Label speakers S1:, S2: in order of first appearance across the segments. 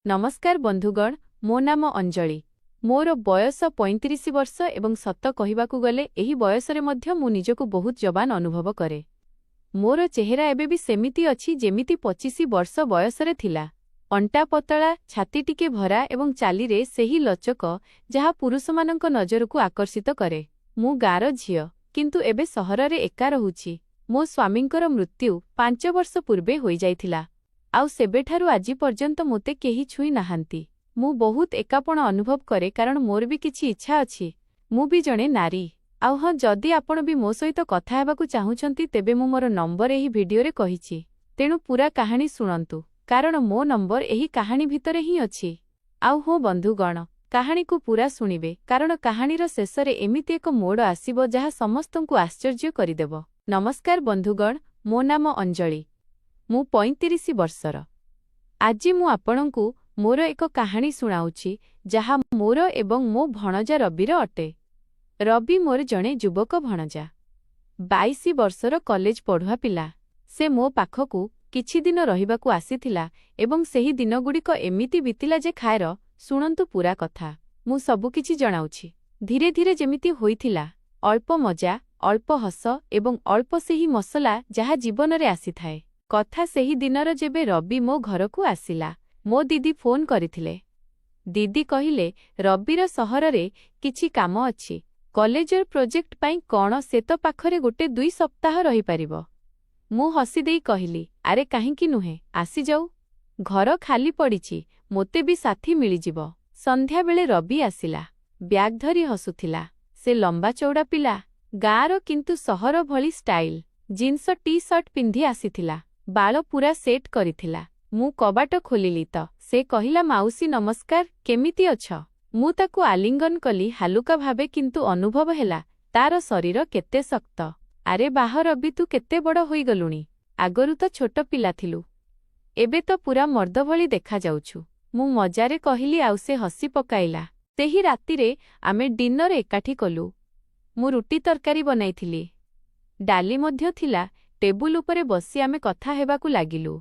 S1: नमस्कार बंधुगण, मो नाम अंजलि। मोर बयस 35 वर्ष एवं सत कहिबाकु गले एही बयसरे मध्य मु निजकु बहुत जवान अनुभव करे। मोर चेहरा एबे भी सेमिति अछि जेमिति 25 वर्ष बयसरे थिला। अंटा पतला, छाती टिके भरा एवं चालीरे सेही लचक जहा पुरुषमानंक नजरकु आकर्षित करे। मु गाँर झियो, किंतु एबे सहररे एका रहुछि। मो स्वामींकर मृत्यु 5 वर्ष पूर्वे होई जाइथिला। आउ सेबेठारु आजि पर्यंत मोते केही छुई नाहांती। मु बहुत एकापण अनुभव करे कारण मोर भी किछि इच्छा अछि। मु भी जणे नारी। आउ हाँ, जदि आपण भी मो सहित कथा हेबाकु चाहुछंती तेबे मु मोर नंबर एही भिडियोरे कहिछि। तेणु पूरा कहानी सुनंतु कारण मो नंबर एही कहानी भितरे ही अछि। आउ हो बंधुगण, कहानी को पूरा सुनिबे कारण कहानीर शेषरे एमिति एक मोड़ आसीबो जहा समस्तंकु आश्चर्य करिदेबो। नमस्कार बंधुगण, मो नाम अंजलि। मु 35 वर्षर। आजि मु आपणंकु मोर एक कहानी सुनाउछि जहा मोर एवं मो भणजा रबिर अटे। रबि मोर जणे युवक भणजा। 22 वर्षर कॉलेज पढ़ुआ पिला। से मो पाखकु किछि दिन रहिबाकु आसीथिला एवं सेही दिनगुड़िक एमिति बितिला जे खाएर सुनंतु पूरा कथा। मु सबु किछि जणाउछि। धीरे धीरे जेमिति होइथिला, अल्प मजा, अल्प हस एवं अल्प सेही मसला जहा जीवनरे आसीथाए। कथा सेही दिनर जेबे रबि मो घरकु आसिला। मो दीदी फोन करिथिले। दीदी कहिले रबिर सहररे किछि काम अछि। कॉलेजर प्रोजेक्ट पाई कौन से तो पाखरे गोटे 2 सप्ताह रही पारिबो। मु हसी देई कहिली, अरे काहींकी नुहे, आसी जाऊ। घर खाली पड़िछि, मोते भी साथी मिली जिवो। संध्या बेले रबि आसिला। ब्याग धरी हसुथिला। से लंबा चौड़ा पिला, गाँर किंतु सहर भली स्टाइल। जीन्स टी शर्ट पिंधि आसीथिला। बाल पूरा सेट करिथिला। मु कबाट खोलिली त से कहिला, माउसी नमस्कार, केमिति अछ? मु ताकु आलिंगन कली हालुका भावे, किंतु अनुभव हेला तार शरीर केते शक्त। आरे बाह रबि, तू केते बड़ होई गलुणी। आगरु तो छोट पिला थिलु, एबे तो पूरा मर्द भली देखा जाउछु। मु मजारे कहिली, आउ से हसी पकाइला। सेही रातिरे आमे डिनर एकाठी कलु। मु रुटी तरकारी बनाइथिली। डाली मध्य थिला। टेबुल उपरे बसी आमे कथा हेबाकु लागिलु।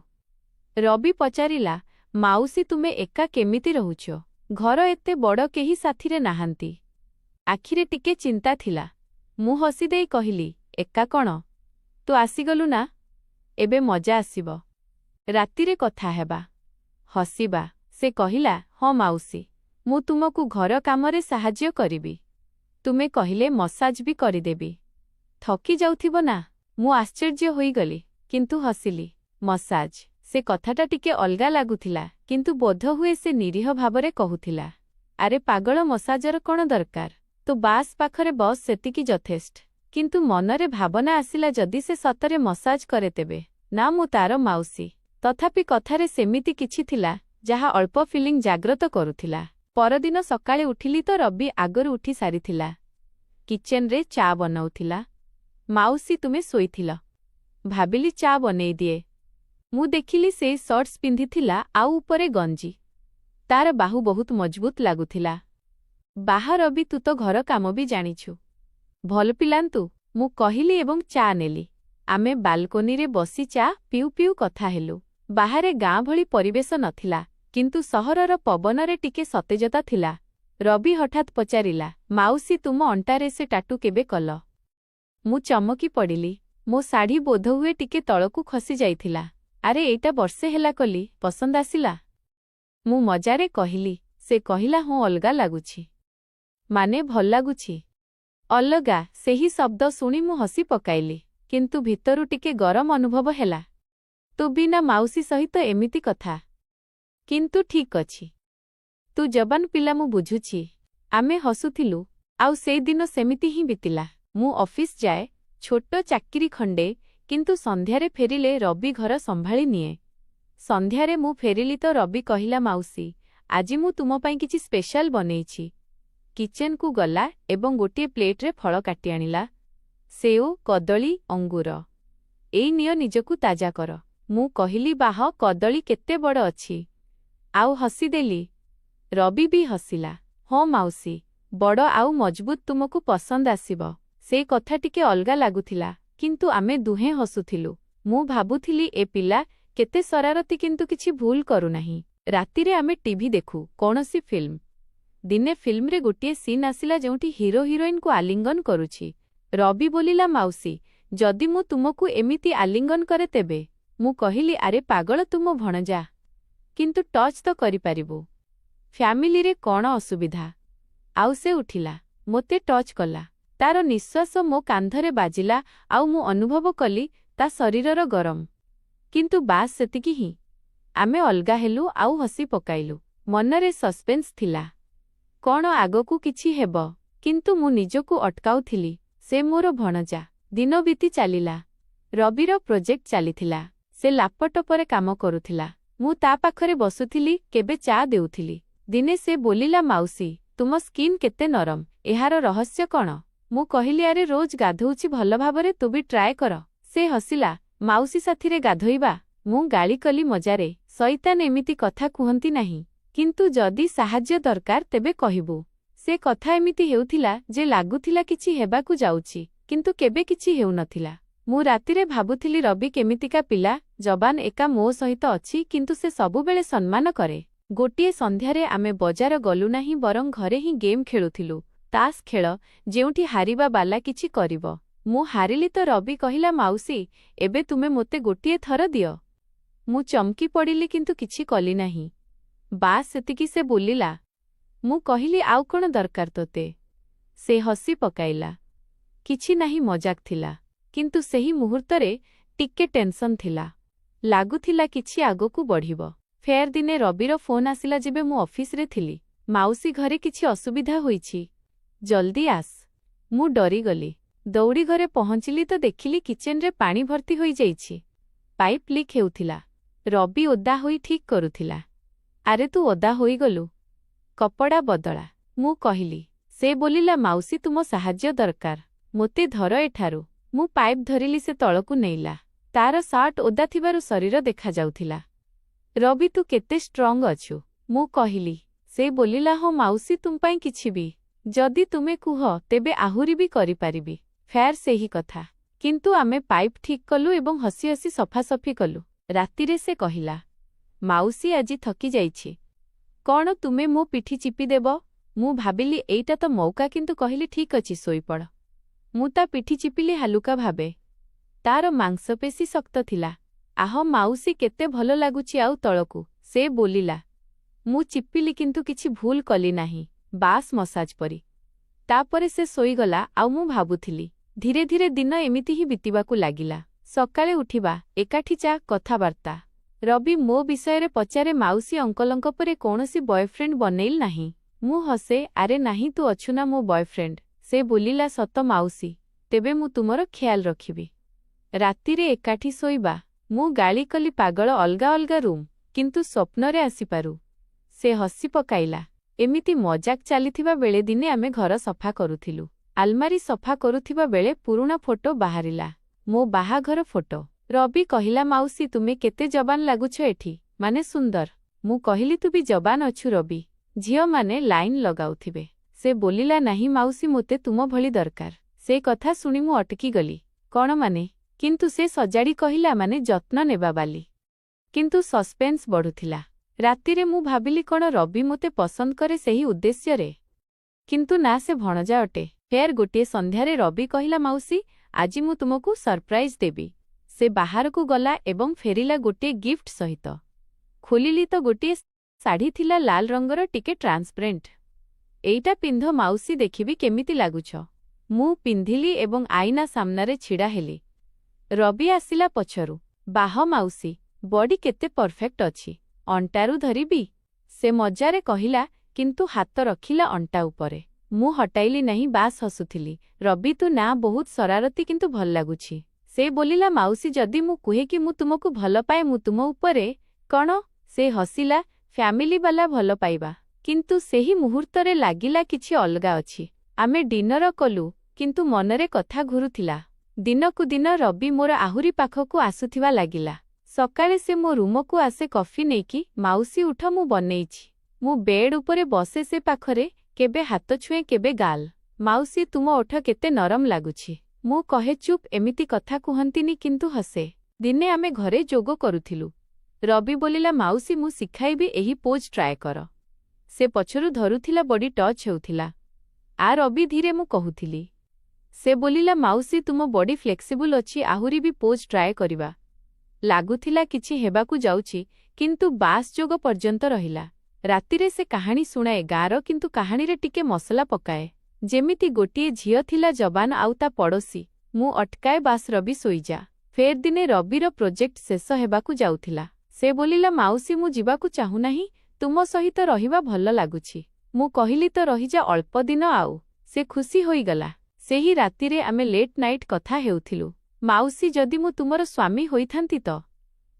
S1: रबि पचारिला, माउसी तुमे एका केमिति रहुछो? घर एते बड़ केही साथीरे नाहांती। आखिरे टिके चिंता थिला। मु हसी देई कहिली, एका कण, तू आसीगलु ना, एबे मजा आसीबो। रातिरे कथा हेबा, हसीबा। से कहिला, हाँ माउसी, मु तुमकु घर कामरे साहाଯ୍ୟ करिबी। तुमे कहिले मसाज भी करिदेबी। थकी जाउथिबो ना? मु आश्चर्य होई गली, किंतु हसिली। मसाज, से कथाटा टिके अलगा लागुथिला, किंतु बोध हुए से निरीह भावरे कहुथिला। आरे पागल, मसाजर कौन दरकार? तो बास पाखरे बस सेतिकी यथेष्ट। किंतु मनरे भावना आसिला, जदि से सतरे मसाज करे तेबे ना मु तार माउसी। तथापि कथारे सेमिति किछि थिला जहा अल्प फिलिंग जाग्रत करुथिला। परदिन सकाळे उठिली तो रबि आगरु उठी सारिथिला। किचेन रे चा बनाउथिला। माउसी तुमे सोईथिल? भाबिली चा बनेई दिए। मु देखिली से शर्ट्स पिंधिथिला आउ उपरे गंजी। तार बाहु बहुत मजबूत लागुथिला। बाहा रबि, तू तो घर काम भी जानिछु। भल पिलांतु, मु कहिली एवं चा नेली। आमे बालकोनी रे बसी चा पिउ पिउ कथा हेलु। बाहारे गाँ भली परिवेश नथिला, किंतु सहरर पवनरे टिके सतेजता थिला। रबि हठात पचारिला, माउसी तुम अंटारे से टाटू केबे कल? मु चमकी पड़िली। मो साड़ी बोधहुए टिके तळकु खसी जाइथिला। आरे एइटा वर्षे हेला कली, पसंद आसिला? मु मजारे कहिली। से कहिला, हाँ अलगा लागुछि। माने भल लागुछि? अलगा, सेही शब्द शुणी मु हसी पकाइली, किंतु भितरु टिके गरम अनुभव हेला। तू बिना माउसी सहित एमिति कथा? किंतु ठीक अछि, तू जबान पिला, मु बुझुछि। आमे हसुथिलु, आउ सेई दिन सेमिति ही बितिला। मु ऑफिस जाए, छोट चाकिरी खंडे, किंतु संध्यारे फेरिले रबि घर संभाली निए। संध्यारे मु फेरिली तो रबि कहिला, माउसी आजि मु तुम पाई किछि स्पेशल बनेइछि। किचेन को गला एवं गोटे प्लेट्रे फल काटी आनिला। सेओ, कदली, अंगूर। एई नियो, निजकु ताजा कर। मु कहिली, बाह कदली केते बड़ अछि। आउ हसीदेली। रबि भी हसिला। हाँ माउसी, बड़ आउ मजबूत तुमकु पसंद आसिबो। से कथा टिके अलगा लागुथिला, किंतु आमे दुहें हसुथिलु। मु भाबुथिली, ए पिला केते शरारती, किंतु किछि भूल करू नाही। ରାତିରେ ଆମେ ଟିଭି ଦେଖୁ, କୌଣସି ଫିଲ୍ମ। ଦିନେ ଫିଲ୍ମରେ ଗୋଟିଏ ସିନ୍ ଆସିଲା ଯେଉଁଠି ହିରୋ ହିରୋଇନକୁ ଆଲିଙ୍ଗନ କରୁଛି। ରବି ବୋଲିଲା, ମାଉସୀ, ଯଦି ମୁଁ ତୁମକୁ ଏମିତି ଆଲିଙ୍ଗନ କରେ ତେବେ। ମୁଁ କହିଲି, ଆରେ ପାଗଳ, ତୁମ ଭଣଜା। କିନ୍ତୁ ଟଚ୍ ତ କରିପାରିବୁ। ଫ୍ୟାମିଲିରେ କ'ଣ ଅସୁବିଧା? ଆଉ ସେ ଉଠିଲା, ମୋତେ ଟଚ୍ କଲା। ତାର ନିଶ୍ୱାସ ମୋ କାନ୍ଧରେ ବାଜିଲା ଆଉ ମୁଁ ଅନୁଭବ କଲି ତା ଶରୀରର ଗରମ। କିନ୍ତୁ ବାସ୍ ସେତିକି ହିଁ। ଆମେ ଅଲଗା ହେଲୁ ଆଉ ହସି ପକାଇଲୁ। ମନରେ ସସ୍ପେନ୍ସ ଥିଲା। କ'ଣ ଆଗକୁ କିଛି ହେବ? କିନ୍ତୁ ମୁଁ ନିଜକୁ ଅଟକାଉଥିଲି। ସେ ମୋର ଭଣଜା। ଦିନ ବିତି ଚାଲିଲା। ରବିର ପ୍ରୋଜେକ୍ଟ ଚାଲିଥିଲା। ସେ ଲାପଟପରେ କାମ କରୁଥିଲା। ମୁଁ ତା ପାଖରେ ବସୁଥିଲି, କେବେ ଚା ଦେଉଥିଲି। ଦିନେ ସେ ବୋଲିଲା, ମାଉସୀ, ତୁମ ସ୍କିନ୍ କେତେ ନରମ, ଏହାର ରହସ୍ୟ କ'ଣ? ମୁଁ କହିଲି, ଆରେ ରୋଜ ଗାଧୋଉଛି ଭଲ ଭାବରେ, ତୁ ବି ଟ୍ରାଏ କର। ସେ ହସିଲା, ମାଉସୀ ସାଥିରେ ଗାଧୋଇବା? ମୁଁ ଗାଳି କଲି ମଜାରେ, ଶଇତାନ, ଏମିତି କଥା କୁହନ୍ତି ନାହିଁ। କିନ୍ତୁ ଯଦି ସାହାଯ୍ୟ ଦରକାର ତେବେ କହିବୁ। ସେ କଥା ଏମିତି ହେଉଥିଲା ଯେ ଲାଗୁଥିଲା କିଛି ହେବାକୁ ଯାଉଛି, କିନ୍ତୁ କେବେ କିଛି ହେଉନଥିଲା। ମୁଁ ରାତିରେ ଭାବୁଥିଲି ରବି କେମିତିକା ପିଲା, ଜବାନ, ଏକା ମୋ ସହିତ ଅଛି, କିନ୍ତୁ ସେ ସବୁବେଳେ ସମ୍ମାନ କରେ। ଗୋଟିଏ ସନ୍ଧ୍ୟାରେ ଆମେ ବଜାର ଗଲୁ ନାହିଁ, ବରଂ ଘରେ ହିଁ ଗେମ୍ ଖେଳୁଥିଲୁ। ତାସ୍ ଖେଳ, ଯେଉଁଠି ହାରିବା ବାଲା କିଛି କରିବ। ମୁଁ ହାରିଲି ତ ରବି କହିଲା, ମାଉସୀ, ଏବେ ତୁମେ ମୋତେ ଗୋଟିଏ ଥର ଦିଅ। ମୁଁ ଚମକି ପଡ଼ିଲି କିନ୍ତୁ କିଛି କଲି ନାହିଁ। ବାସ୍ ସେତିକି ସେ ବୋଲିଲା। ମୁଁ କହିଲି, ଆଉ କ'ଣ ଦରକାର ତୋତେ? ସେ ହସି ପକାଇଲା। କିଛି ନାହିଁ, ମଜାକ ଥିଲା। କିନ୍ତୁ ସେହି ମୁହୂର୍ତ୍ତରେ ଟିକେ ଟେନସନ୍ ଥିଲା। ଲାଗୁଥିଲା କିଛି ଆଗକୁ ବଢ଼ିବ। ଫେର ଦିନେ ରବିର ଫୋନ୍ ଆସିଲା ଯେବେ ମୁଁ ଅଫିସରେ ଥିଲି। ମାଉସୀ, ଘରେ କିଛି ଅସୁବିଧା ହୋଇଛି, ଜଲ୍ଦି ଆସ। ମୁଁ ଡରିଗଲି। ଦୌଡ଼ି ଘରେ ପହଞ୍ଚିଲି ତ ଦେଖିଲି କିଚେନରେ ପାଣି ଭର୍ତ୍ତି ହୋଇଯାଇଛି। ପାଇପ୍ ଲିକ୍ ହେଉଥିଲା। ରବି ଓଦା ହୋଇ ଠିକ୍ କରୁଥିଲା। ଆରେ ତୁ ଓଦା ହୋଇଗଲୁ, କପଡ଼ା ବଦଳା, ମୁଁ କହିଲି। ସେ ବୋଲିଲା, ମାଉସୀ, ତୁମ ସାହାଯ୍ୟ ଦରକାର, ମୋତେ ଧର ଏଠାରୁ। ମୁଁ ପାଇପ୍ ଧରିଲି, ସେ ତଳକୁ ନେଇଲା। ତାର ସାର୍ଟ ଓଦା ଥିବାରୁ ଶରୀର ଦେଖାଯାଉଥିଲା। ରବି, ତୁ କେତେ ଷ୍ଟ୍ରଙ୍ଗ ଅଛୁ, ମୁଁ କହିଲି। ସେ ବୋଲିଲା, ହଁ ମାଉସୀ, ତୁମ ପାଇଁ କିଛି ବି। ଯଦି ତୁମେ କୁହ ତେବେ ଆହୁରି ବି କରିପାରିବି। ଫେର ସେହି କଥା। କିନ୍ତୁ ଆମେ ପାଇପ୍ ଠିକ୍ କଲୁ ଏବଂ ହସି ହସି ସଫାସଫି କଲୁ। ରାତିରେ ସେ କହିଲା, ମାଉସୀ, ଆଜି ଥକି ଯାଇଛି। କ'ଣ ତୁମେ ମୋ ପିଠି ଚିପିଦେବ? ମୁଁ ଭାବିଲି ଏଇଟା ତ ମଉକା, କିନ୍ତୁ କହିଲି, ଠିକ୍ ଅଛି, ଶୋଇପଡ଼। ମୁଁ ତା ପିଠି ଚିପିଲି ହାଲୁକା ଭାବେ। ତାର ମାଂସପେଶୀ ଶକ୍ତ ଥିଲା। ଆହ ମାଉସୀ, କେତେ ଭଲ ଲାଗୁଛି। ଆଉ ତଳକୁ, ସେ ବୋଲିଲା। ମୁଁ ଚିପିଲି କିନ୍ତୁ କିଛି ଭୁଲ କଲି ନାହିଁ, ବାସ୍ ମସାଜ ପରି। ତାପରେ ସେ ଶୋଇଗଲା ଆଉ ମୁଁ ଭାବୁଥିଲି। ଧୀରେ ଧୀରେ ଦିନ ଏମିତି ହିଁ ବିତିବାକୁ ଲାଗିଲା। ସକାଳେ ଉଠିବା, ଏକାଠି ଚା, କଥାବାର୍ତ୍ତା। ରବି ମୋ ବିଷୟରେ ପଚାରେ, ମାଉସୀ, ଅଙ୍କଲଙ୍କ ପରେ କୌଣସି ବୟଫ୍ରେଣ୍ଡ ବନେଇଲ ନାହିଁ? ମୁଁ ହସେ, ଆରେ ନାହିଁ, ତୁ ଅଛୁ ନା ମୋ ବୟଫ୍ରେଣ୍ଡ। ସେ ବୋଲିଲା, ସତ ମାଉସୀ, ତେବେ ମୁଁ ତୁମର ଖ୍ୟାଲ ରଖିବି। ରାତିରେ ଏକାଠି ଶୋଇବା। ମୁଁ ଗାଳି କଲି, ପାଗଳ, ଅଲଗା ଅଲଗା ରୁମ୍, କିନ୍ତୁ ସ୍ୱପ୍ନରେ ଆସିପାରୁ। ସେ ହସି ପକାଇଲା। ଏମିତି ମଜାକ ଚାଲିଥିବା ବେଳେ ଦିନେ ଆମେ ଘର ସଫା କରୁଥିଲୁ। ଆଲମାରି ସଫା କରୁଥିବା ବେଳେ ପୁରୁଣା ଫଟୋ ବାହାରିଲା। ମୋ ବାହାଘର ଫଟୋ। ରବି କହିଲା, ମାଉସୀ, ତୁମେ କେତେ ଯବାନ ଲାଗୁଛ ଏଠି, ମାନେ ସୁନ୍ଦର। ମୁଁ କହିଲି, ତୁ ବି ଯବାନ ଅଛୁ ରବି। ଝିଅମାନେ ଲାଇନ୍ ଲଗାଉଥିବେ। ସେ ବୋଲିଲା, ନାହିଁ ମାଉସୀ, ମୋତେ ତୁମ ଭଳି ଦରକାର। ସେ କଥା ଶୁଣି ମୁଁ ଅଟକିଗଲି। କ'ଣ ମାନେ? କିନ୍ତୁ ସେ ସଜାଡ଼ି କହିଲା, ମାନେ ଯତ୍ନ ନେବା ବାଲି। କିନ୍ତୁ ସସ୍ପେନ୍ସ ବଢ଼ୁଥିଲା। ରାତିରେ ମୁଁ ଭାବିଲି, କ'ଣ ରବି ମୋତେ ପସନ୍ଦ କରେ ସେହି ଉଦ୍ଦେଶ୍ୟରେ? କିନ୍ତୁ ନା, ସେ ଭଣଜା ଅଟେ। ଫେର ଗୋଟିଏ ସନ୍ଧ୍ୟାରେ ରବି କହିଲା, ମାଉସୀ, ଆଜି ମୁଁ ତୁମକୁ ସରପ୍ରାଇଜ୍ ଦେବି। ସେ ବାହାରକୁ ଗଲା ଏବଂ ଫେରିଲା ଗୋଟିଏ ଗିଫ୍ଟ ସହିତ। ଖୋଲିଲି ତ ଗୋଟିଏ ଶାଢ଼ୀ ଥିଲା, ଲାଲ ରଙ୍ଗର, ଟିକେ ଟ୍ରାନ୍ସପେରେଣ୍ଟ। ଏଇଟା ପିନ୍ଧ ମାଉସୀ, ଦେଖିବି କେମିତି ଲାଗୁଛ। ମୁଁ ପିନ୍ଧିଲି ଏବଂ ଆଇନା ସାମ୍ନାରେ ଛିଡ଼ା ହେଲି। ରବି ଆସିଲା ପଛରୁ। ବାହ ମାଉସୀ, ବଡି କେତେ ପରଫେକ୍ଟ ଅଛି। ଅଣ୍ଟାରୁ ଧରିବି? ସେ ମଜାରେ କହିଲା, କିନ୍ତୁ ହାତ ରଖିଲା ଅଣ୍ଟା ଉପରେ। ମୁଁ ହଟାଇଲି ନାହିଁ, ବାସ୍ ହସୁଥିଲି। ରବି, ତୁ ନା ବହୁତ ଶରାରତି, କିନ୍ତୁ ଭଲ ଲାଗୁଛି। ସେ ବୋଲିଲା, ମାଉସୀ, ଯଦି ମୁଁ କୁହେ କି ମୁଁ ତୁମକୁ ଭଲ ପାଏ, ମୁଁ ତୁମ ଉପରେ କ'ଣ? ସେ ହସିଲା। ଫ୍ୟାମିଲି ବାଲା ଭଲ ପାଇବା। କିନ୍ତୁ ସେହି ମୁହୂର୍ତ୍ତରେ ଲାଗିଲା କିଛି ଅଲଗା ଅଛି। ଆମେ ଡିନର କଲୁ, କିନ୍ତୁ ମନରେ କଥା ଘୁରୁଥିଲା। ଦିନକୁ ଦିନ ରବି ମୋର ଆହୁରି ପାଖକୁ ଆସୁଥିବା ଲାଗିଲା। ସକାଳେ ସେ ମୋ ରୁମକୁ ଆସେ କଫି ନେଇକି, ମାଉସୀ ଉଠ, ମୁଁ ବନେଇଛି। ମୁଁ ବେଡ୍ ଉପରେ ବସେ ସେ ପାଖରେ, କେବେ ହାତ ଛୁଏଁ, କେବେ ଗାଲ। ମାଉସୀ, ତୁମ ଓଠ କେତେ ନରମ ଲାଗୁଛି। ମୁଁ କହେ, ଚୁପ୍, ଏମିତି କଥା କୁହନ୍ତିନି, କିନ୍ତୁ ହସେ। ଦିନେ ଆମେ ଘରେ ଯୋଗ କରୁଥିଲୁ। ରବି ବୋଲିଲା ମାଉସୀ ମୁଁ ଶିଖାଇବି ଏହି ପୋଜ୍ ଟ୍ରାଏ କର। ସେ ପଛରୁ ଧରୁଥିଲା ବଡି ଟଚ୍ ହେଉଥିଲା। ରବି ଧୀରେ ମୁଁ କହୁଥିଲି। ସେ ବୋଲିଲା ମାଉସୀ ତୁମ ବଡି ଫ୍ଲେକ୍ସିବୁଲ ଅଛି ଆହୁରି ବି ପୋଜ୍ ଟ୍ରାଏ କରିବା। ଲାଗୁଥିଲା କିଛି ହେବାକୁ ଯାଉଛି କିନ୍ତୁ ବାସ୍ ଯୋଗ ପର୍ଯ୍ୟନ୍ତ ରହିଲା। ରାତିରେ ସେ କାହାଣୀ ଶୁଣାଏ ଗାଁର କିନ୍ତୁ କାହାଣୀରେ ଟିକେ ମସଲା ପକାଏ। ଯେମିତି ଗୋଟିଏ ଝିଅ ଥିଲା ଯବାନ ଆଉ ତା ପଡ଼ୋଶୀ। ମୁଁ ଅଟକାଏ ବାସ୍ ରବି ଶୋଇଯା। ଫେର୍ ଦିନେ ରବିର ପ୍ରୋଜେକ୍ଟ ଶେଷ ହେବାକୁ ଯାଉଥିଲା। ସେ ବୋଲିଲା ମାଉସୀ ମୁଁ ଯିବାକୁ ଚାହୁଁନାହିଁ ତୁମ ସହିତ ରହିବା ଭଲ ଲାଗୁଛି। ମୁଁ କହିଲି ତ ରହିଯା ଅଳ୍ପ ଦିନ ଆଉ। ସେ ଖୁସି ହୋଇଗଲା। ସେହି ରାତିରେ ଆମେ ଲେଟ୍ ନାଇଟ୍ କଥା ହେଉଥିଲୁ। ମାଉସୀ ଯଦି ମୁଁ ତୁମର ସ୍ୱାମୀ ହୋଇଥାନ୍ତି ତ?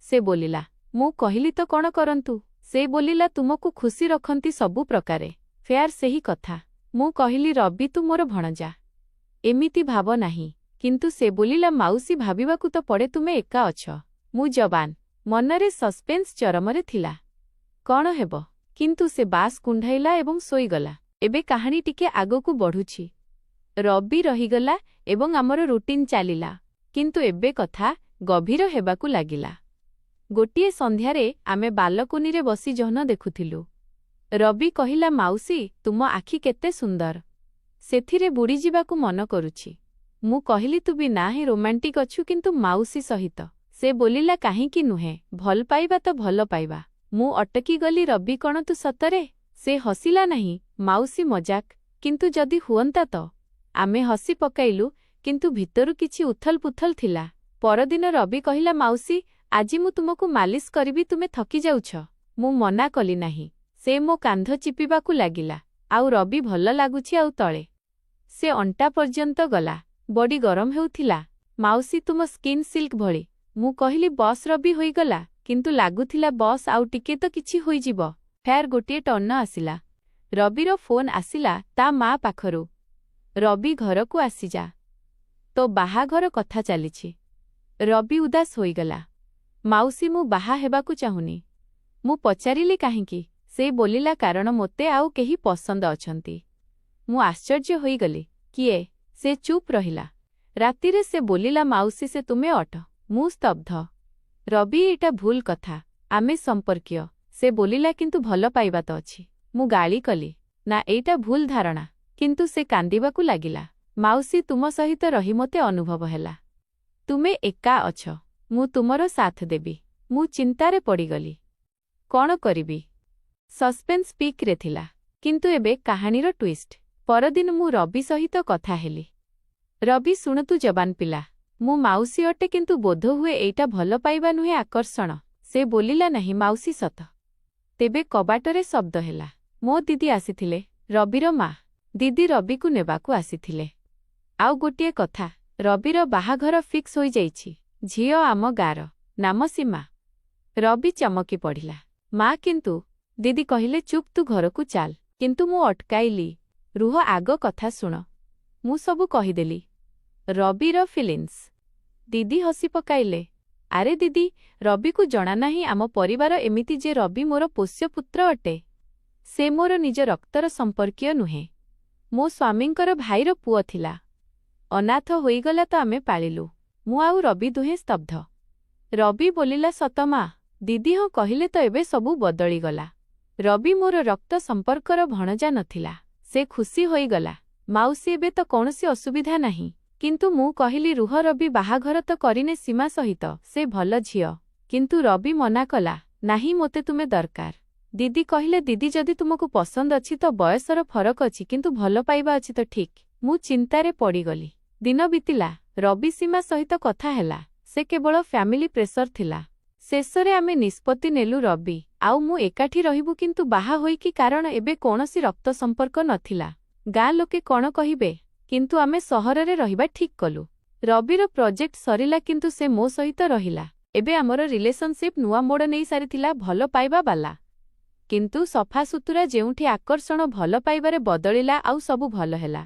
S1: ସେ ବୋଲିଲା। ମୁଁ କହିଲି ତ କ'ଣ କରନ୍ତୁ? ସେ ବୋଲିଲା ତୁମକୁ ଖୁସି ରଖନ୍ତି ସବୁ ପ୍ରକାରେ। ଫେୟାର ସେହି କଥା। ମୁଁ କହିଲି ରବି ତୁ ମୋର ଭଣଜା। ଏମିତି ଭାବ ନାହିଁ। କିନ୍ତୁ ସେ ବୋଲିଲା ମାଉସୀ ଭାବିବାକୁ ତ ପଡ଼େ ତୁମେ ଏକା ଅଛ। ମୁଁ ଯବାନ। ମନରେ ସସ୍ପେନ୍ସ ଚରମରେ ଥିଲା। କ'ଣ ହେବ? କିନ୍ତୁ ସେ ବାସ୍ କୁଣ୍ଢାଇଲା ଏବଂ ଶୋଇଗଲା। ଏବେ କାହାଣୀ ଟିକେ ଆଗକୁ ବଢ଼ୁଛି। ରବି ରହିଗଲା ଏବଂ ଆମର ରୁଟିନ୍ ଚାଲିଲା। କିନ୍ତୁ ଏବେ କଥା ଗଭୀର ହେବାକୁ ଲାଗିଲା। ଗୋଟିଏ ସନ୍ଧ୍ୟାରେ ଆମେ ବାଲକୋନିରେ ବସି ଜହ୍ନ ଦେଖୁଥିଲୁ। ରବି କହିଲା ମାଉସୀ ତୁମ ଆଖି କେତେ ସୁନ୍ଦର। ସେଥିରେ ବୁଡ଼ିଯିବାକୁ ମନ କରୁଛି। ମୁଁ କହିଲି ତୁ ବି ନାହିଁ ରୋମାଣ୍ଟିକ୍ ଅଛୁ କିନ୍ତୁ ମାଉସୀ ସହିତ। ସେ ବୋଲିଲା କାହିଁକି ନୁହେଁ ଭଲ ପାଇବା ତ ଭଲ ପାଇବା। ମୁଁ ଅଟକିଗଲି ରବି କ'ଣ ତୁ ସତରେ? ସେ ହସିଲା ନାହିଁ ମାଉସୀ ମଜାକ କିନ୍ତୁ ଯଦି ହୁଅନ୍ତା ତ? ଆମେ ହସି ପକାଇଲୁ କିନ୍ତୁ ଭିତରୁ କିଛି ଉଥଲ ଥିଲା। ପରଦିନ ରବି କହିଲା ମାଉସୀ ଆଜି ମୁଁ ତୁମକୁ ମାଲିସ କରିବି ତୁମେ ଥକି ଯାଉଛ। ମୁଁ ମନା କଲି ନାହିଁ। ସେ ମୋ କାନ୍ଧ ଚିପିବାକୁ ଲାଗିଲା। ଆଉ ରବି ଭଲ ଲାଗୁଛି ଆଉ ତଳେ। ସେ ଅଣ୍ଟା ପର୍ଯ୍ୟନ୍ତ ଗଲା। ବଡି ଗରମ ହେଉଥିଲା। ମାଉସୀ ତୁମ ସ୍କିନ୍ ସିଲ୍କ ଭଳି। ମୁଁ କହିଲି ବସ୍ ରବି ହୋଇଗଲା କିନ୍ତୁ ଲାଗୁଥିଲା ବସ୍ ଆଉ ଟିକେ ତ କିଛି ହୋଇଯିବ। ଫେର୍ ଗୋଟିଏ ଟର୍ଣ୍ଣ ଆସିଲା। ରବିର ଫୋନ୍ ଆସିଲା ତା ମା ପାଖରୁ। ରବି ଘରକୁ ଆସିଯା। ତୋ ବାହାଘର କଥା ଚାଲିଛି। ରବି ଉଦାସ ହୋଇଗଲା। ମାଉସୀ ମୁଁ ବାହା ହେବାକୁ ଚାହୁଁନି। ମୁଁ ପଚାରିଲି କାହିଁକି? ସେ ବୋଲିଲା କାରଣ ମୋତେ ଆଉ କେହି ପସନ୍ଦ ଅଛନ୍ତି। ମୁଁ ଆଶ୍ଚର୍ଯ୍ୟ ହୋଇଗଲି। କିଏ? ସେ ଚୁପ୍ ରହିଲା। ରାତିରେ ସେ ବୋଲିଲା ମାଉସୀ ସେ ତୁମେ ଅଟ। ମୁଁ ସ୍ତବ୍ଧ। ରବି ଏଇଟା ଭୁଲ କଥା। ଆମେ ସମ୍ପର୍କୀୟ। ସେ ବୋଲିଲା କିନ୍ତୁ ଭଲ ପାଇବା ତ ଅଛି। ମୁଁ ଗାଳି କଲି। ନା ଏଇଟା ଭୁଲ ଧାରଣା। କିନ୍ତୁ ସେ କାନ୍ଦିବାକୁ ଲାଗିଲା। ମାଉସୀ ତୁମ ସହିତ ରହି ମୋତେ ଅନୁଭବ ହେଲା। ତୁମେ ଏକା ଅଛ। ମୁଁ ତୁମର ସାଥ ଦେବି। ମୁଁ ଚିନ୍ତାରେ ପଡ଼ିଗଲି। କ'ଣ କରିବି? ସସ୍ପେନ୍ସ ପିକ୍ରେ ଥିଲା। କିନ୍ତୁ ଏବେ କାହାଣୀର ଟ୍ୱିଷ୍ଟ। ପରଦିନ ମୁଁ ରବି ସହିତ କଥା ହେଲି। ରବି ଶୁଣ ତୁ ଯବାନ ପିଲା। ମୁଁ ମାଉସୀ ଅଟେ କିନ୍ତୁ ବୋଧହୁଏ ଏଇଟା ଭଲ ପାଇବା ନୁହେଁ ଆକର୍ଷଣ। ସେ ବୋଲିଲା ନାହିଁ ମାଉସୀ ସତ। ତେବେ କବାଟରେ ଶବ୍ଦ ହେଲା। ମୋ ଦିଦି ଆସିଥିଲେ। ରବିର ମା। ଦିଦି ରବିକୁ ନେବାକୁ ଆସିଥିଲେ। ଆଉ ଗୋଟିଏ କଥା ରବିର ବାହାଘର ଫିକ୍ସ ହୋଇଯାଇଛି। ଝିଅ ଆମ ଗାଁର। ନାମ ସୀମା। ରବି ଚମକି ପଡ଼ିଲା। ମା କିନ୍ତୁ? ଦିଦି କହିଲେ ଚୁପ୍ ତୁ ଘରକୁ ଚାଲ। କିନ୍ତୁ ମୁଁ ଅଟକାଇଲି। ରୁହ ଆଗ କଥା ଶୁଣ। ମୁଁ ସବୁ କହିଦେଲି। ରବିର ଫିଲିଂସ୍। ଦିଦି ହସି ପକାଇଲେ। ଆରେ ଦିଦି ରବିକୁ ଜଣାନାହିଁ ଆମ ପରିବାର ଏମିତି ଯେ ରବି ମୋର ପୋଷ୍ୟପୁତ୍ର ଅଟେ। ସେ ମୋର ନିଜ ରକ୍ତର ସମ୍ପର୍କୀୟ ନୁହେଁ। ମୋ ସ୍ୱାମୀଙ୍କର ଭାଇର ପୁଅ ଥିଲା। ଅନାଥ ହୋଇଗଲା ତ ଆମେ ପାଳିଲୁ। ମୁଁ ଆଉ ରବି ଦୁହେଁ ସ୍ତବ୍ଧ। ରବି ବୋଲିଲା ସତ ମା? ଦିଦି ହଁ କହିଲେ ତ ଏବେ ସବୁ ବଦଳିଗଲା। ରବି ମୋର ରକ୍ତ ସମ୍ପର୍କର ଭଣଜା ନଥିଲା। ସେ ଖୁସି ହୋଇଗଲା। ମାଉସୀ ଏବେ ତ କୌଣସି ଅସୁବିଧା ନାହିଁ। କିନ୍ତୁ ମୁଁ କହିଲି ରୁହ ରବି ବାହାଘର ତ କରିନେ ସୀମା ସହିତ। ସେ ଭଲ ଝିଅ। କିନ୍ତୁ ରବି ମନା କଲା। ନାହିଁ ମୋତେ ତୁମେ ଦରକାର। ଦିଦି କହିଲେ ଦିଦି ଯଦି ତୁମକୁ ପସନ୍ଦ ଅଛି ତ ବୟସର ଫରକ ଅଛି କିନ୍ତୁ ଭଲ ପାଇବା ଅଛି ତ ଠିକ୍। ମୁଁ ଚିନ୍ତାରେ ପଡ଼ିଗଲି। ଦିନ ବିତିଲା। ରବି ସୀମା ସହିତ କଥା ହେଲା। ସେ କେବଳ ଫ୍ୟାମିଲି ପ୍ରେସର ଥିଲା। ଶେଷରେ ଆମେ ନିଷ୍ପତ୍ତି ନେଲୁ ରବି ଆଉ ମୁଁ ଏକାଠି ରହିବୁ କିନ୍ତୁ ବାହା ହୋଇକି କାରଣ ଏବେ କୌଣସି ରକ୍ତ ସମ୍ପର୍କ ନଥିଲା। ଗାଁ ଲୋକେ କ'ଣ କହିବେ? କିନ୍ତୁ ଆମେ ସହରରେ ରହିବା ଠିକ୍ କଲୁ। ରବିର ପ୍ରୋଜେକ୍ଟ ସରିଲା କିନ୍ତୁ ସେ ମୋ ସହିତ ରହିଲା। ଏବେ ଆମର ରିଲେସନସିପ୍ ନୂଆ ମୋଡ଼ ନେଇ ସାରିଥିଲା ଭଲ ପାଇବା ବାଲା। କିନ୍ତୁ ସଫାସୁତୁରା ଯେଉଁଠି ଆକର୍ଷଣ ଭଲ ପାଇବାରେ ବଦଳିଲା ଆଉ ସବୁ ଭଲ ହେଲା।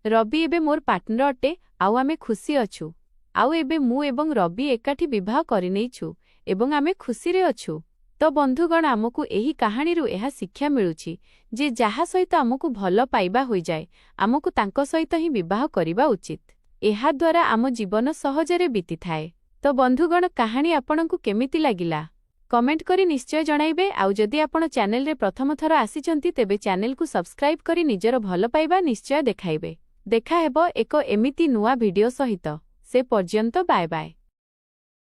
S1: ରବି ଏବେ ମୋର ପାର୍ଟନର ଅଟେ ଆଉ ଆମେ ଖୁସି ଅଛୁ। ଆଉ ଏବେ ମୁଁ ଏବଂ ରବି ଏକାଠି ବିବାହ କରିନେଇଛୁ ଏବଂ ଆମେ ଖୁସିରେ ଅଛୁ। ତ ବନ୍ଧୁଗଣ ଆମକୁ ଏହି କାହାଣୀରୁ ଏହା ଶିକ୍ଷା ମିଳୁଛି ଯେ ଯାହା ସହିତ ଆମକୁ ଭଲ ପାଇବା ହୋଇଯାଏ ଆମକୁ ତାଙ୍କ ସହିତ ହିଁ ବିବାହ କରିବା ଉଚିତ। ଏହାଦ୍ୱାରା ଆମ ଜୀବନ ସହଜରେ ବିତିଥାଏ। ତ ବନ୍ଧୁଗଣ କାହାଣୀ ଆପଣଙ୍କୁ କେମିତି ଲାଗିଲା? कमेंट करी निश्चय जणाइबे आउ जदि आपण चैनल रे प्रथम थर आसिचंती तेबे चैनल को सब्सक्राइब करी निजर भल पाइबा निश्चय देखाइबे। देखा हेबो एको एमिति नुआ वीडियो सहित। से पर्यंत बाय बाय।